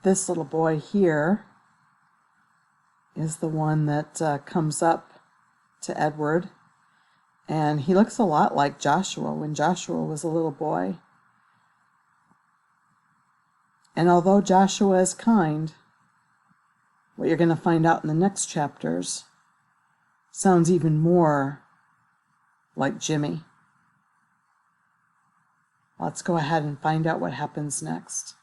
This little boy here is the one that comes up to Edward, and he looks a lot like Joshua when Joshua was a little boy. And although Joshua is kind, what you're going to find out in the next chapters sounds even more like Jimmy. Let's go ahead and find out what happens next.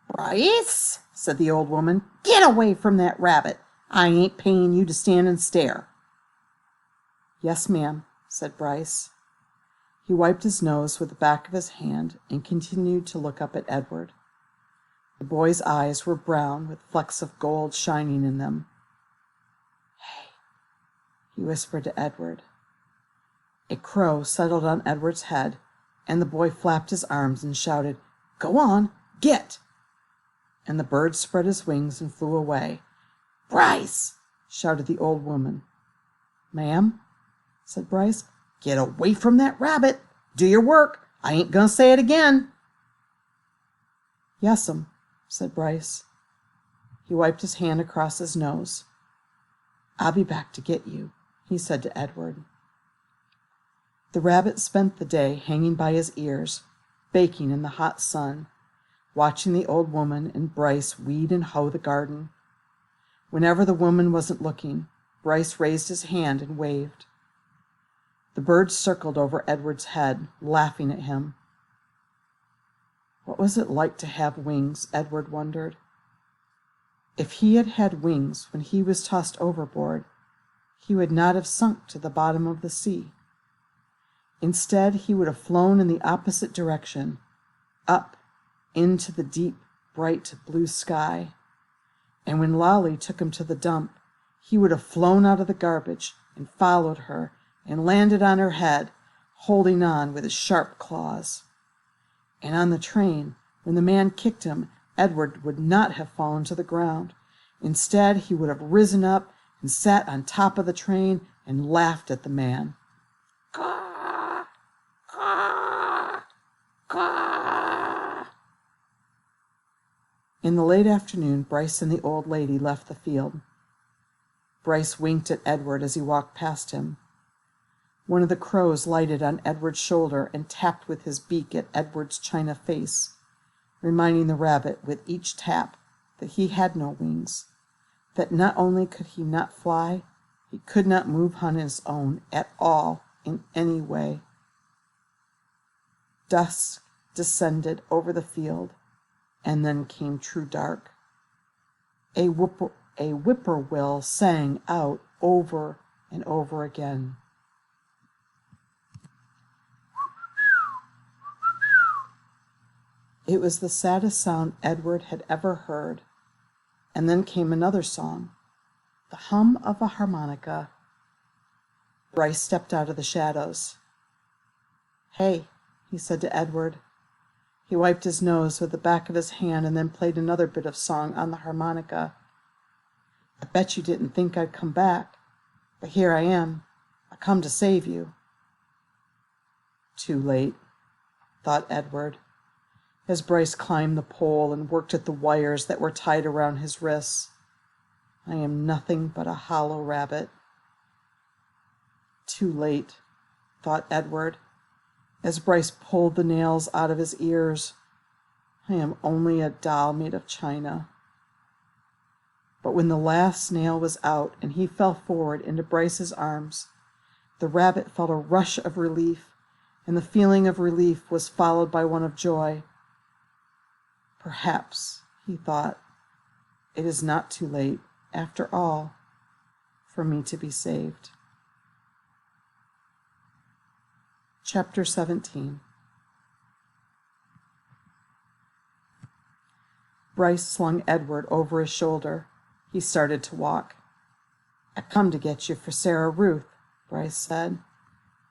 "Bryce," said the old woman, "get away from that rabbit. I ain't paying you to stand and stare." "Yes, ma'am," said Bryce. He wiped his nose with the back of his hand and continued to look up at Edward. The boy's eyes were brown with flecks of gold shining in them. "Hey," he whispered to Edward. A crow settled on Edward's head, and the boy flapped his arms and shouted, "Go on, get!" And the bird spread his wings and flew away. "Bryce!" shouted the old woman. "Ma'am?" said Bryce. "Get away from that rabbit. Do your work. I ain't gonna say it again." "Yes'm," said Bryce. He wiped his hand across his nose. "I'll be back to get you," he said to Edward. The rabbit spent the day hanging by his ears, baking in the hot sun, watching the old woman and Bryce weed and hoe the garden. Whenever the woman wasn't looking, Bryce raised his hand and waved. The birds circled over Edward's head, laughing at him. What was it like to have wings, Edward wondered. If he had had wings when he was tossed overboard, he would not have sunk to the bottom of the sea. Instead, he would have flown in the opposite direction, up into the deep, bright blue sky. And when Lolly took him to the dump, he would have flown out of the garbage and followed her and landed on her head, holding on with his sharp claws. And on the train, when the man kicked him, Edward would not have fallen to the ground. Instead, he would have risen up and sat on top of the train and laughed at the man. "Caw, caw, caw." In the late afternoon, Bryce and the old lady left the field. Bryce winked at Edward as he walked past him. One of the crows lighted on Edward's shoulder and tapped with his beak at Edward's china face, reminding the rabbit with each tap that he had no wings, that not only could he not fly, he could not move on his own at all in any way. Dusk descended over the field, and then came true dark. A whippoorwill sang out over and over again. It was the saddest sound Edward had ever heard. And then came another song, the hum of a harmonica. Bryce stepped out of the shadows. "Hey," he said to Edward. He wiped his nose with the back of his hand and then played another bit of song on the harmonica. "I bet you didn't think I'd come back, but here I am. I come to save you." Too late, thought Edward, as Bryce climbed the pole and worked at the wires that were tied around his wrists. "I am nothing but a hollow rabbit." Too late, thought Edward, as Bryce pulled the nails out of his ears. "I am only a doll made of china." But when the last nail was out and he fell forward into Bryce's arms, the rabbit felt a rush of relief, and the feeling of relief was followed by one of joy. Perhaps, he thought, it is not too late, after all, for me to be saved. Chapter 17. Bryce slung Edward over his shoulder. He started to walk. "I come to get you for Sarah Ruth," Bryce said.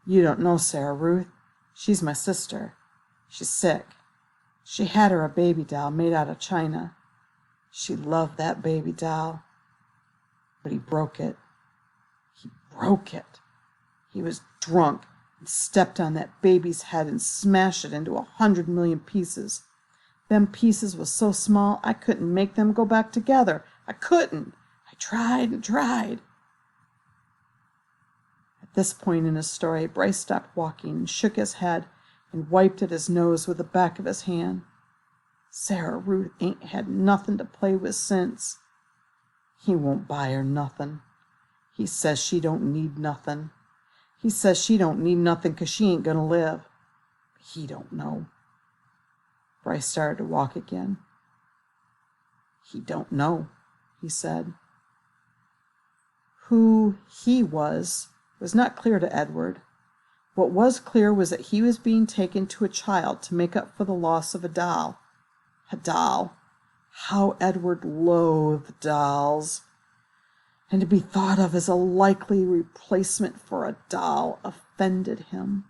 "You don't know Sarah Ruth. She's my sister. She's sick. She had her a baby doll made out of china. She loved that baby doll. But he broke it. He broke it. He was drunk, and stepped on that baby's head and smashed it into 100 million pieces. Them pieces was so small I couldn't make them go back together. I couldn't. I tried and tried. At this point in his story, Bryce stopped walking and shook his head and wiped at his nose with the back of his hand. Sarah Ruth ain't had nothing to play with since. He won't buy her nothing. He says she don't need nothing. He says she don't need nothing 'cause she ain't gonna live. He don't know. Bryce started to walk again. He don't know, he said. Who he was not clear to Edward. What was clear was that he was being taken to a child to make up for the loss of a doll. A doll. How Edward loathed dolls. And to be thought of as a likely replacement for a doll offended him.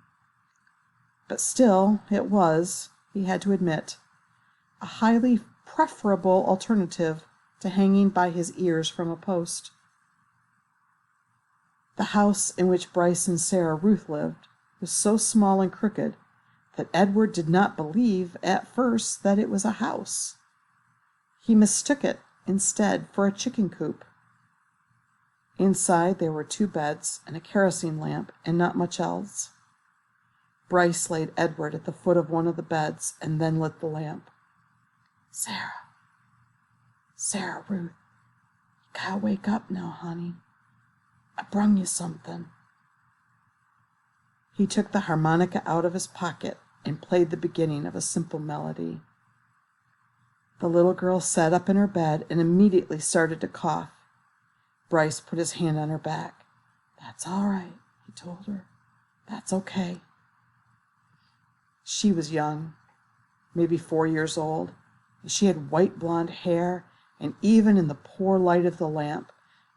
But still, it was, he had to admit, a highly preferable alternative to hanging by his ears from a post. The house in which Bryce and Sarah Ruth lived was so small and crooked that Edward did not believe at first that it was a house. He mistook it instead for a chicken coop. Inside there were 2 beds and a kerosene lamp and not much else. Bryce laid Edward at the foot of one of the beds and then lit the lamp. Sarah Ruth, you gotta wake up now, honey. I brung you something. He took the harmonica out of his pocket and played the beginning of a simple melody. The little girl sat up in her bed and immediately started to cough. Bryce put his hand on her back. That's all right, he told her. That's okay. She was young, maybe 4 years old, and she had white blonde hair, and even in the poor light of the lamp,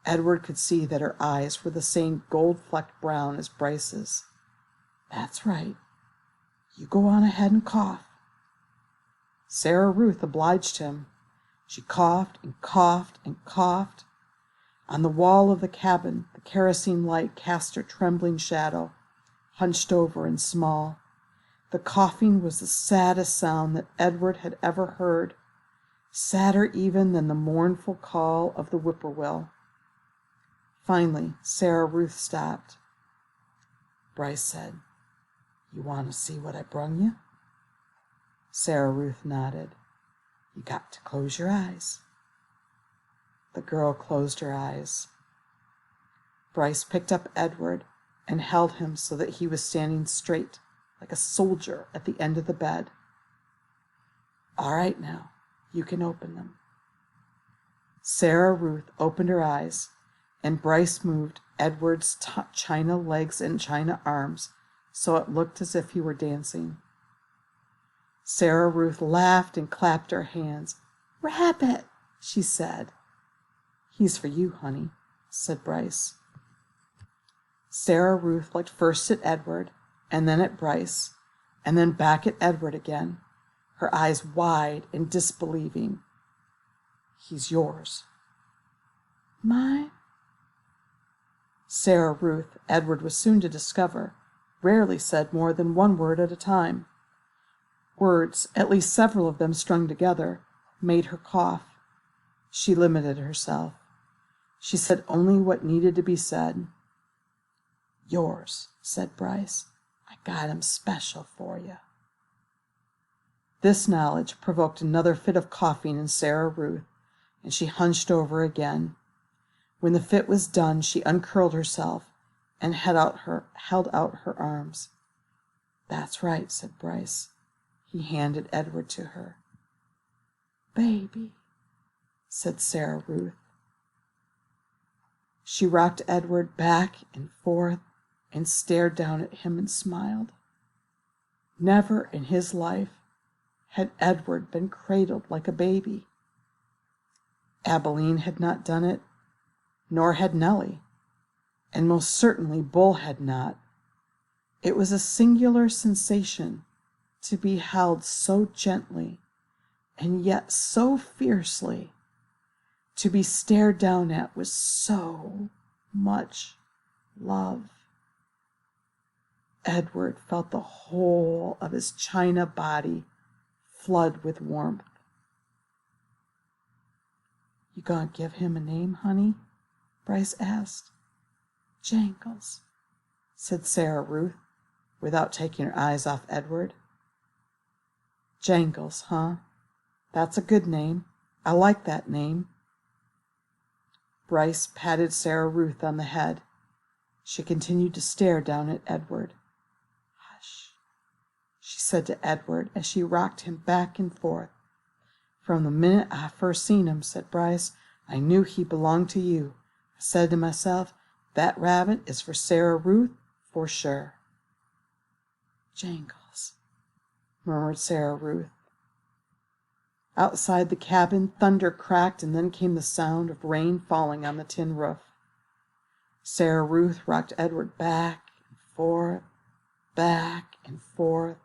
Edward could see that her eyes were the same gold-flecked brown as Bryce's. That's right. You go on ahead and cough. Sarah Ruth obliged him. She coughed and coughed and coughed. On the wall of the cabin, the kerosene light cast her trembling shadow, hunched over and small. The coughing was the saddest sound that Edward had ever heard, sadder even than the mournful call of the whippoorwill. Finally, Sarah Ruth stopped. Bryce said, You want to see what I brung you? Sarah Ruth nodded. You got to close your eyes. The girl closed her eyes. Bryce picked up Edward and held him so that he was standing straight, like a soldier at the end of the bed. All right now, you can open them. Sarah Ruth opened her eyes, and Bryce moved Edward's china legs and china arms so it looked as if he were dancing. Sarah Ruth laughed and clapped her hands. Rabbit, she said. He's for you, honey, said Bryce. Sarah Ruth looked first at Edward, and then at Bryce, and then back at Edward again, her eyes wide and disbelieving. He's yours. Mine? Sarah Ruth, Edward was soon to discover, rarely said more than one word at a time. Words, at least several of them strung together, made her cough. She limited herself. She said only what needed to be said. Yours, said Bryce. I got him special for you. This knowledge provoked another fit of coughing in Sarah Ruth, and she hunched over again. When the fit was done, she uncurled herself and held out her arms. That's right, said Bryce. He handed Edward to her. Baby, said Sarah Ruth. She rocked Edward back and forth and stared down at him and smiled. Never in his life had Edward been cradled like a baby. Abilene had not done it, nor had Nellie, and most certainly Bull had not. It was a singular sensation to be held so gently and yet so fiercely, to be stared down at with so much love. Edward felt the whole of his china body flood with warmth. "You gonna give him a name, honey?" Bryce asked. "Jangles," said Sarah Ruth, without taking her eyes off Edward. "Jangles, huh? That's a good name. I like that name." Bryce patted Sarah Ruth on the head. She continued to stare down at Edward. "Hush," she said to Edward as she rocked him back and forth. "From the minute I first seen him," said Bryce, "I knew he belonged to you. I said to myself, that rabbit is for Sarah Ruth for sure." "Jangles," murmured Sarah Ruth. Outside the cabin, thunder cracked, and then came the sound of rain falling on the tin roof. Sarah Ruth rocked Edward back and forth,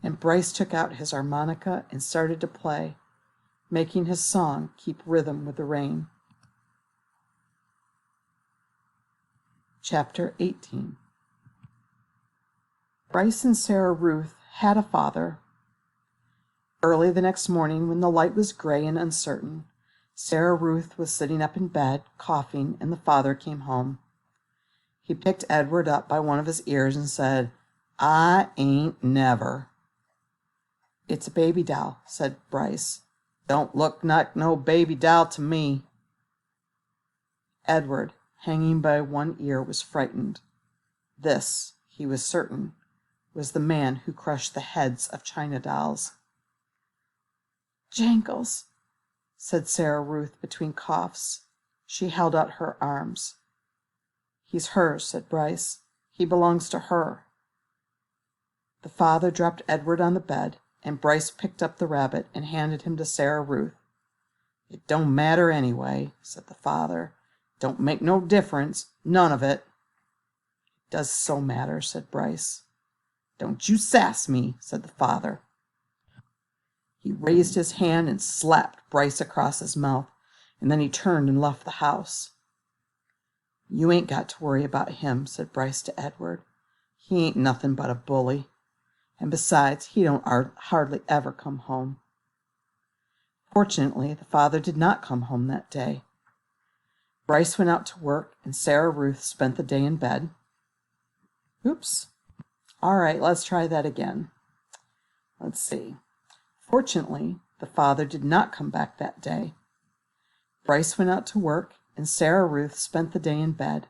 and Bryce took out his harmonica and started to play, making his song keep rhythm with the rain. Chapter 18. Bryce and Sarah Ruth had a father. Early the next morning, when the light was gray and uncertain, Sarah Ruth was sitting up in bed, coughing, and the father came home. He picked Edward up by one of his ears and said, "I ain't never." "It's a baby doll," said Bryce. "Don't look like no baby doll to me." Edward, hanging by one ear, was frightened. This, he was certain, was the man who crushed the heads of china dolls. "Jangles," said Sarah Ruth between coughs. She held out her arms. "He's hers," said Bryce. "He belongs to her." The father dropped Edward on the bed, and Bryce picked up the rabbit and handed him to Sarah Ruth. "It don't matter anyway," said the father. "Don't make no difference, none of it." "It does so matter," said Bryce. "Don't you sass me," said the father. He raised his hand and slapped Bryce across his mouth, and then he turned and left the house. "You ain't got to worry about him," said Bryce to Edward. "He ain't nothing but a bully. And besides, he don't hardly ever come home." Fortunately, the father did not come home that day. Bryce went out to work, and Sarah Ruth spent the day in bed. Oops. All right, let's try that again. Let's see. Fortunately, the father did not come back that day. Bryce went out to work, and Sarah Ruth spent the day in bed,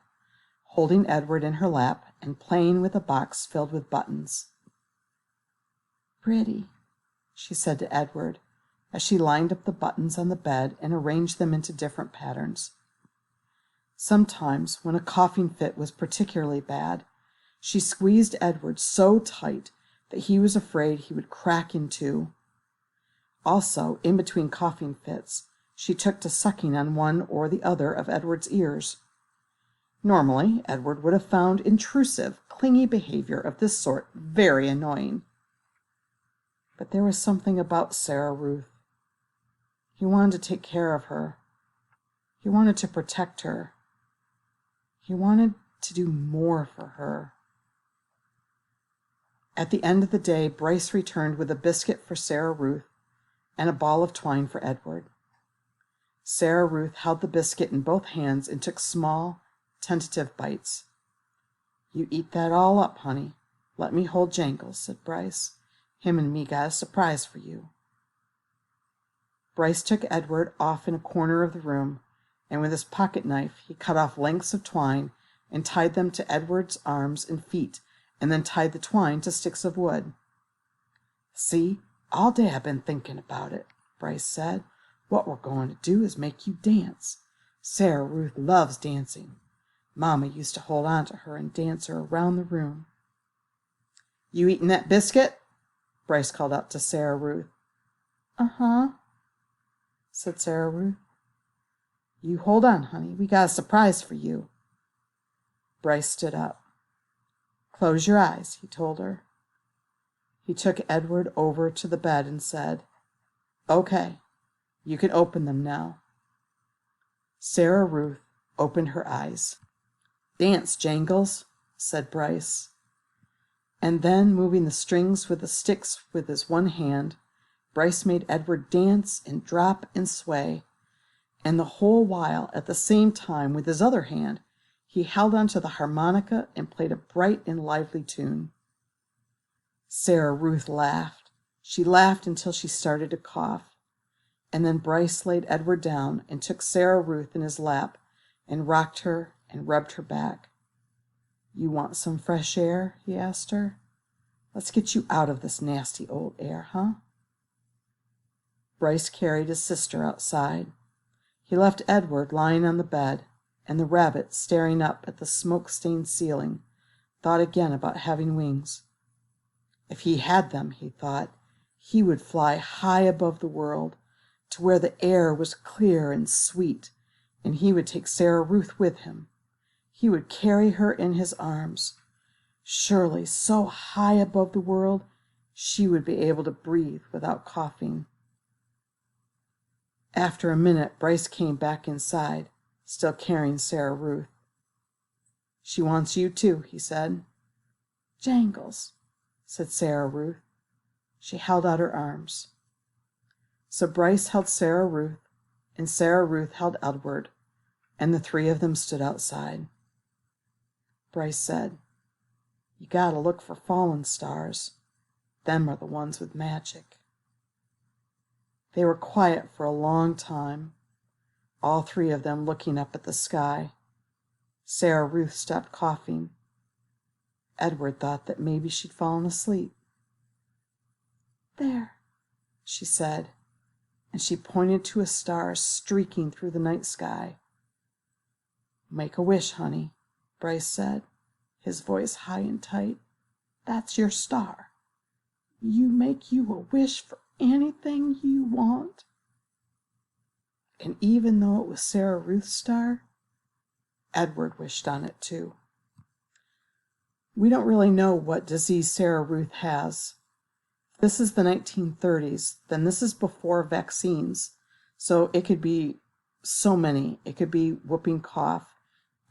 holding Edward in her lap and playing with a box filled with buttons. "Pretty," she said to Edward, as she lined up the buttons on the bed and arranged them into different patterns. Sometimes, when a coughing fit was particularly bad, she squeezed Edward so tight that he was afraid he would crack in two. Also, in between coughing fits, she took to sucking on one or the other of Edward's ears. Normally, Edward would have found intrusive, clingy behavior of this sort very annoying. But there was something about Sarah Ruth. He wanted to take care of her. He wanted to protect her. He wanted to do more for her. At the end of the day, Bryce returned with a biscuit for Sarah Ruth and a ball of twine for Edward. Sarah Ruth held the biscuit in both hands and took small, tentative bites. "You eat that all up, honey. Let me hold Jangles," said Bryce. "Him and me got a surprise for you." Bryce took Edward off in a corner of the room, and with his pocket knife he cut off lengths of twine and tied them to Edward's arms and feet, and then tied the twine to sticks of wood. "See, all day I've been thinking about it," Bryce said. "What we're going to do is make you dance. Sarah Ruth loves dancing. Mama used to hold on to her and dance her around the room." "You eating that biscuit?" Bryce called out to Sarah Ruth. "Uh-huh," said Sarah Ruth. "You hold on, honey. We got a surprise for you." Bryce stood up. "Close your eyes," he told her. He took Edward over to the bed and said, "Okay, you can open them now." Sarah Ruth opened her eyes. "Dance, Jangles," said Bryce. And then, moving the strings with the sticks with his one hand, Bryce made Edward dance and drop and sway, and the whole while, at the same time, with his other hand, he held onto the harmonica and played a bright and lively tune. Sarah Ruth laughed. She laughed until she started to cough. And then Bryce laid Edward down and took Sarah Ruth in his lap and rocked her and rubbed her back. "You want some fresh air?" he asked her. "Let's get you out of this nasty old air, huh?" Bryce carried his sister outside. He left Edward lying on the bed, and the rabbit, staring up at the smoke-stained ceiling, thought again about having wings. If he had them, he thought, he would fly high above the world, to where the air was clear and sweet, and he would take Sarah Ruth with him. He would carry her in his arms. Surely, so high above the world, she would be able to breathe without coughing. After a minute, Bryce came back inside, still carrying Sarah Ruth. "She wants you too," he said. "Jangles," said Sarah Ruth. She held out her arms. So Bryce held Sarah Ruth, and Sarah Ruth held Edward, and the three of them stood outside. Bryce said, "You gotta look for fallen stars. Them are the ones with magic." They were quiet for a long time, all three of them looking up at the sky. Sarah Ruth stopped coughing. Edward thought that maybe she'd fallen asleep. "There," she said, and she pointed to a star streaking through the night sky. "Make a wish, honey," Bryce said, his voice high and tight. "That's your star. You make you a wish for anything you want." And even though it was Sarah Ruth's star, Edward wished on it too. We don't really know what disease Sarah Ruth has. This is the 1930s, then this is before vaccines, so it could be so many. It could be whooping cough,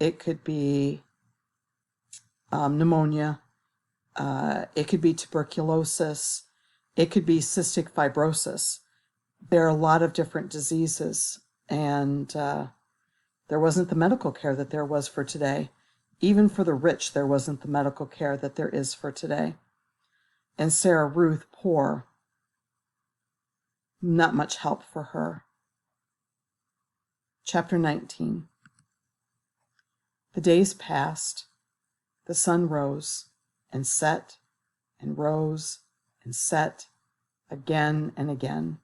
it could be pneumonia, it could be tuberculosis, it could be cystic fibrosis. There are a lot of different diseases, and there wasn't the medical care that there was for today. Even for the rich, there wasn't the medical care that there is for today. And Sarah Ruth, poor, not much help for her. Chapter 19. The days passed. The sun rose and set and rose and set again and again.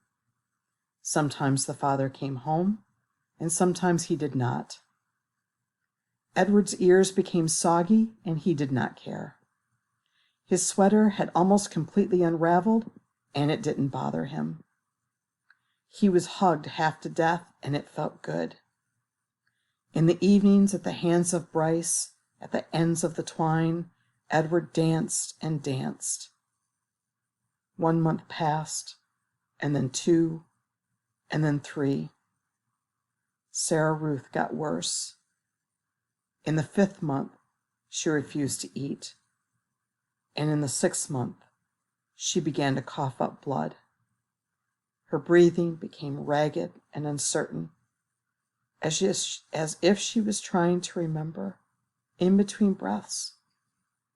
Sometimes the father came home, and sometimes he did not. Edward's ears became soggy, and he did not care. His sweater had almost completely unraveled, and it didn't bother him. He was hugged half to death, and it felt good. In the evenings, at the hands of Bryce, at the ends of the twine, Edward danced and danced. 1 month passed, and then 2, and then 3. Sarah Ruth got worse. In the 5th month, she refused to eat. And in the 6th month, she began to cough up blood. Her breathing became ragged and uncertain, as if she was trying to remember, in between breaths,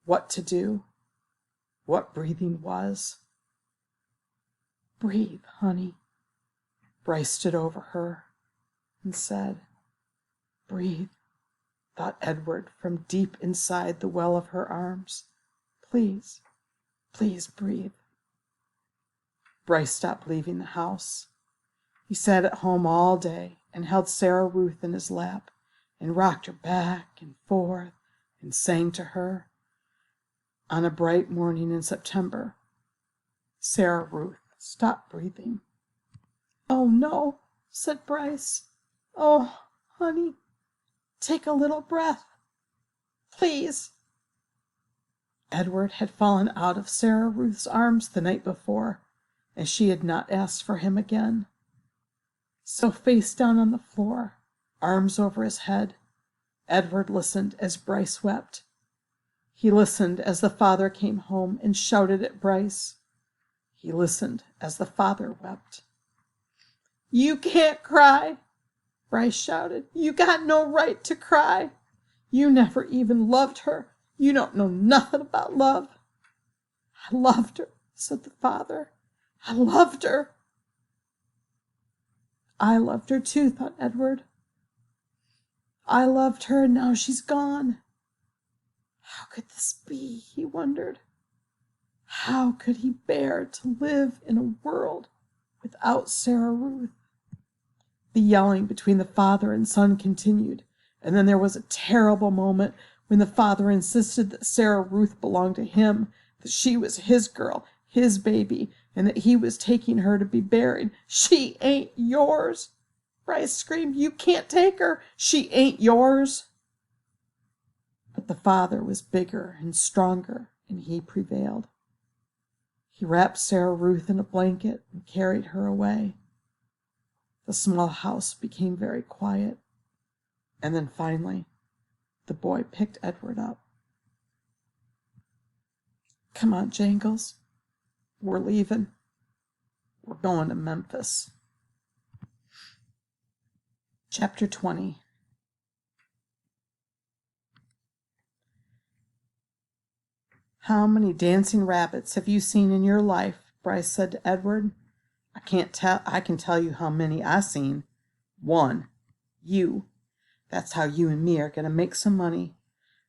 what to do, what breathing was. "Breathe, honey." Bryce stood over her and said, "Breathe," thought Edward from deep inside the well of her arms. "Please, please breathe." Bryce stopped leaving the house. He sat at home all day and held Sarah Ruth in his lap and rocked her back and forth and sang to her. On a bright morning in September, Sarah Ruth stopped breathing. "Oh, no," said Bryce. "Oh, honey, take a little breath, please." Edward had fallen out of Sarah Ruth's arms the night before, and she had not asked for him again. So face down on the floor, arms over his head, Edward listened as Bryce wept. He listened as the father came home and shouted at Bryce. He listened as the father wept. "You can't cry," Bryce shouted. "You got no right to cry. You never even loved her. You don't know nothing about love." "I loved her," said the father. "I loved her." "I loved her too," thought Edward. "I loved her, and now she's gone. How could this be?" he wondered. How could he bear to live in a world without Sarah Ruth? The yelling between the father and son continued, and then there was a terrible moment when the father insisted that Sarah Ruth belonged to him, that she was his girl, his baby, and that he was taking her to be buried. "She ain't yours!" Bryce screamed. "You can't take her! She ain't yours!" But the father was bigger and stronger, and he prevailed. He wrapped Sarah Ruth in a blanket and carried her away. The small house became very quiet, and then finally the boy picked Edward up. "Come on, Jangles. We're leaving. We're going to Memphis." Chapter 20. "How many dancing rabbits have you seen in your life?" Bryce said to Edward. I can tell you how many I seen. One. You. That's how you and me are going to make some money.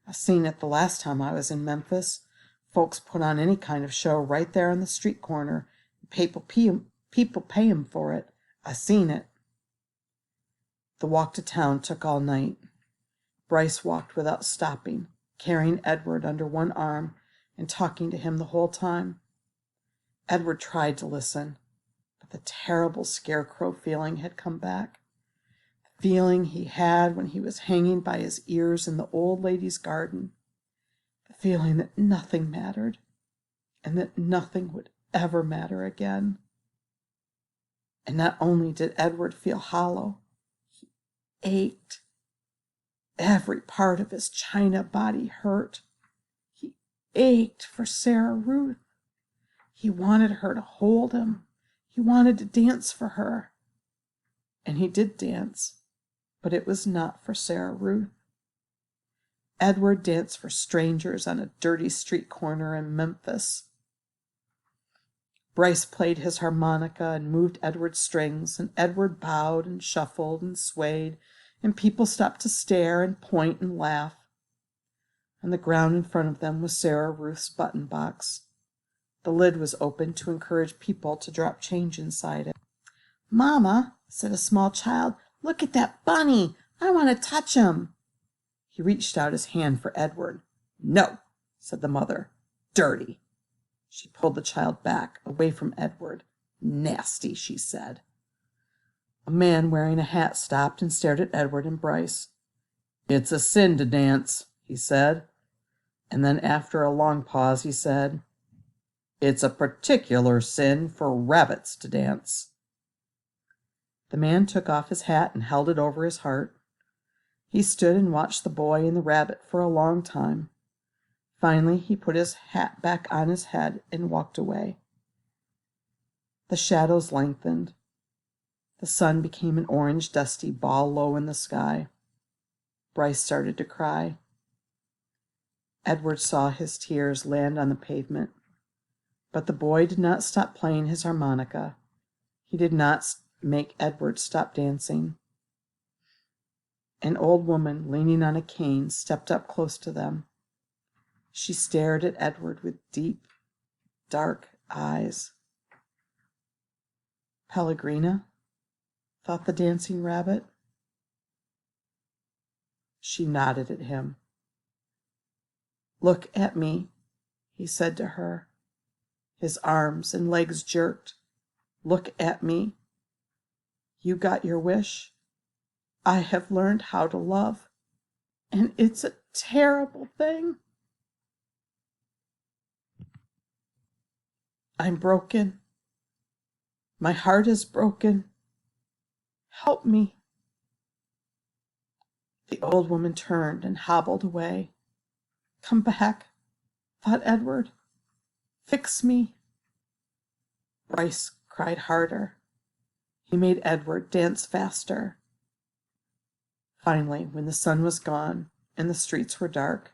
I seen it the last time I was in Memphis. Folks put on any kind of show right there on the street corner. People pay 'em for it. I seen it. The walk to town took all night. Bryce walked without stopping, carrying Edward under one arm and talking to him the whole time. Edward tried to listen, but the terrible scarecrow feeling had come back. The feeling he had when he was hanging by his ears in the old lady's garden. The feeling that nothing mattered, and that nothing would ever matter again. And not only did Edward feel hollow, he ached. Every part of his china body hurt. He ached for Sarah Ruth. He wanted her to hold him. He wanted to dance for her. And he did dance, but it was not for Sarah Ruth. Edward danced for strangers on a dirty street corner in Memphis. Bryce played his harmonica and moved Edward's strings, and Edward bowed and shuffled and swayed, and people stopped to stare and point and laugh. On the ground in front of them was Sarah Ruth's button box. The lid was open to encourage people to drop change inside it. "Mama," said a small child, "look at that bunny. I want to touch him." He reached out his hand for Edward. "No," said the mother. "Dirty." She pulled the child back, away from Edward. "Nasty," she said. A man wearing a hat stopped and stared at Edward and Bryce. "It's a sin to dance," he said. And then after a long pause he said, "It's a particular sin for rabbits to dance." The man took off his hat and held it over his heart. He stood and watched the boy and the rabbit for a long time. Finally, he put his hat back on his head and walked away. The shadows lengthened. The sun became an orange, dusty ball low in the sky. Bryce started to cry. Edward saw his tears land on the pavement. But the boy did not stop playing his harmonica. He did not make Edward stop dancing. An old woman leaning on a cane stepped up close to them. She stared at Edward with deep, dark eyes. "Pellegrina?" thought the dancing rabbit. She nodded at him. "Look at me," he said to her. His arms and legs jerked. "Look at me. You got your wish. I have learned how to love, and it's a terrible thing. I'm broken. My heart is broken. Help me." The old woman turned and hobbled away. "Come back," thought Edward. Fix me. Bryce cried harder. He made Edward dance faster. Finally, when the sun was gone and the streets were dark,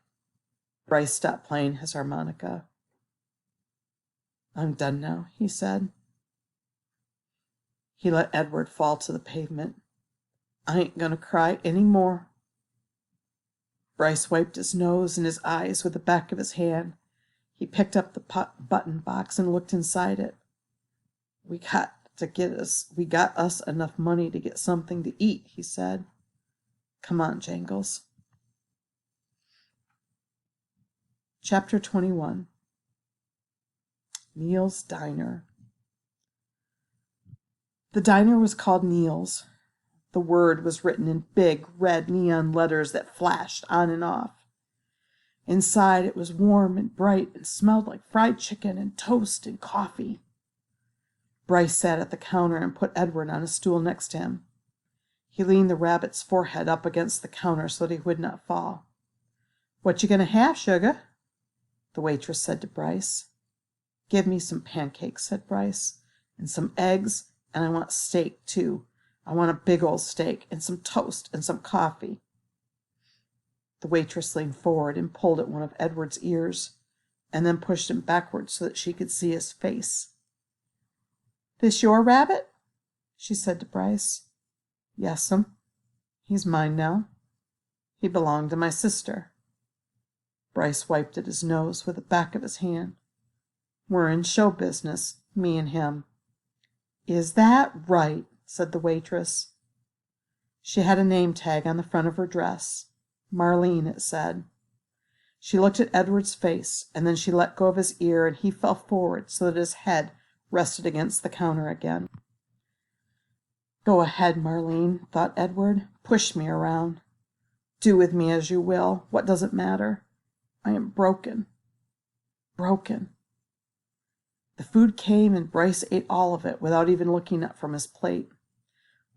Bryce stopped playing his harmonica. I'm done now, he said. He let Edward fall to the pavement. I ain't gonna cry any more. Bryce wiped his nose and his eyes with the back of his hand. He picked up the button box and looked inside it. We got us enough money to get something to eat, he said. Come on, Jangles. Chapter 21. Neil's Diner. The diner was called Neil's. The word was written in big red neon letters that flashed on and off. Inside it was warm and bright and smelled like fried chicken and toast and coffee. Bryce sat at the counter and put Edward on a stool next to him. He leaned the rabbit's forehead up against the counter so that he would not fall. What you gonna have, sugar? The waitress said to Bryce. Give me some pancakes, said Bryce, and some eggs, and I want steak, too. I want a big old steak, and some toast, and some coffee. The waitress leaned forward and pulled at one of Edward's ears, and then pushed him backward so that she could see his face. This your rabbit? She said to Bryce. Yes'm. He's mine now. He belonged to my sister. Bryce wiped at his nose with the back of his hand. We're in show business, me and him. Is that right? Said the waitress. She had a name tag on the front of her dress. Marlene, it said. She looked at Edward's face, and then she let go of his ear, and he fell forward so that his head rested against the counter again. Go ahead, Marlene, thought Edward. Push me around. Do with me as you will. What does it matter? I am broken. Broken. The food came, and Bryce ate all of it without even looking up from his plate.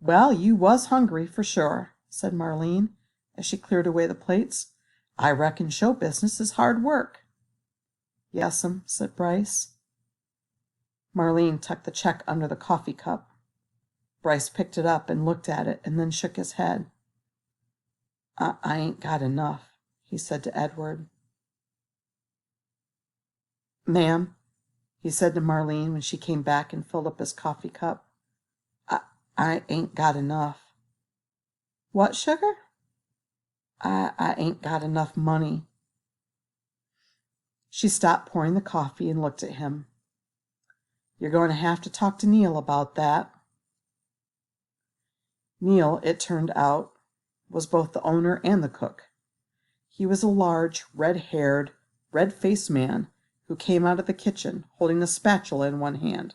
Well, you was hungry, for sure, said Marlene, as she cleared away the plates. I reckon show business is hard work. Yes'm, said Bryce. Marlene tucked the check under the coffee cup. Bryce picked it up and looked at it and then shook his head. I ain't got enough, he said to Edward. Ma'am, he said to Marlene when she came back and filled up his coffee cup. I ain't got enough. What, sugar? I ain't got enough money. She stopped pouring the coffee and looked at him. You're going to have to talk to Neil about that. Neil, it turned out, was both the owner and the cook. He was a large, red-haired, red-faced man who came out of the kitchen holding a spatula in one hand.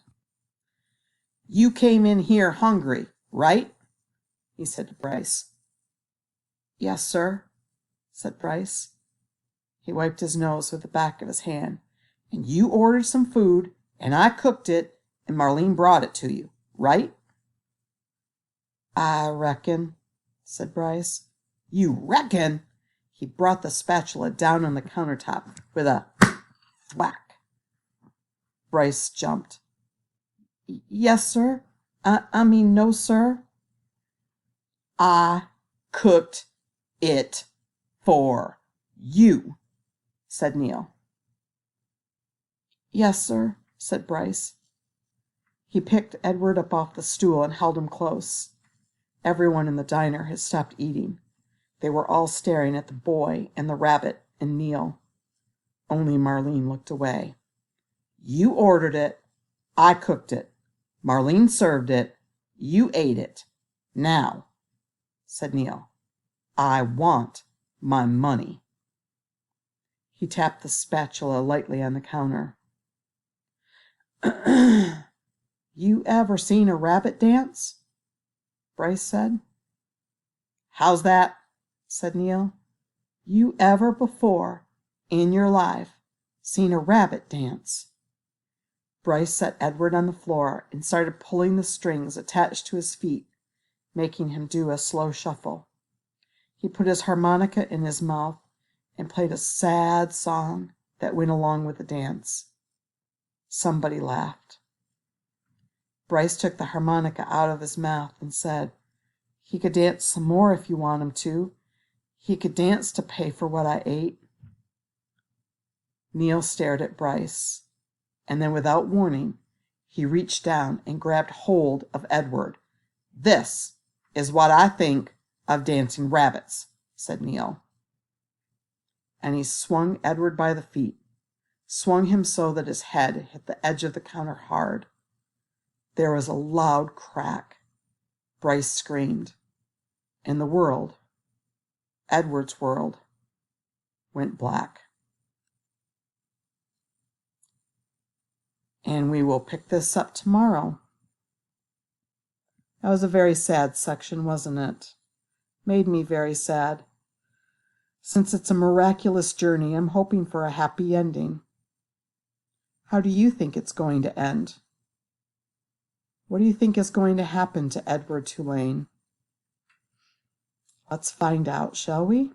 You came in here hungry, right? He said to Bryce. Yes, sir, said Bryce. He wiped his nose with the back of his hand. And you ordered some food, and I cooked it, and Marlene brought it to you, right? I reckon, said Bryce. You reckon? He brought the spatula down on the countertop with a thwack. Bryce jumped. Yes, sir. I mean, no, sir. I cooked it for you, said Neil. Yes, sir, said Bryce. He picked Edward up off the stool and held him close. Everyone in the diner had stopped eating. They were all staring at the boy and the rabbit and Neil. Only Marlene looked away. You ordered it. I cooked it. Marlene served it. You ate it. Now, said Neil, I want my money. He tapped the spatula lightly on the counter. You ever seen a rabbit dance? Bryce said. How's that? Said Neil. You ever before in your life seen a rabbit dance? Bryce set Edward on the floor and started pulling the strings attached to his feet, making him do a slow shuffle. He put his harmonica in his mouth and played a sad song that went along with the dance. Somebody laughed. Bryce took the harmonica out of his mouth and said, "He could dance some more if you want him to. He could dance to pay for what I ate." Neil stared at Bryce, and then without warning, he reached down and grabbed hold of Edward. "This is what I think of dancing rabbits," said Neil. And he swung Edward by the feet, swung him so that his head hit the edge of the counter hard. There was a loud crack. Bryce screamed, and the world, Edward's world, went black. And we will pick this up tomorrow. That was a very sad section, wasn't it? Made me very sad. Since it's a miraculous journey, I'm hoping for a happy ending. How do you think it's going to end? What do you think is going to happen to Edward Tulane? Let's find out, shall we?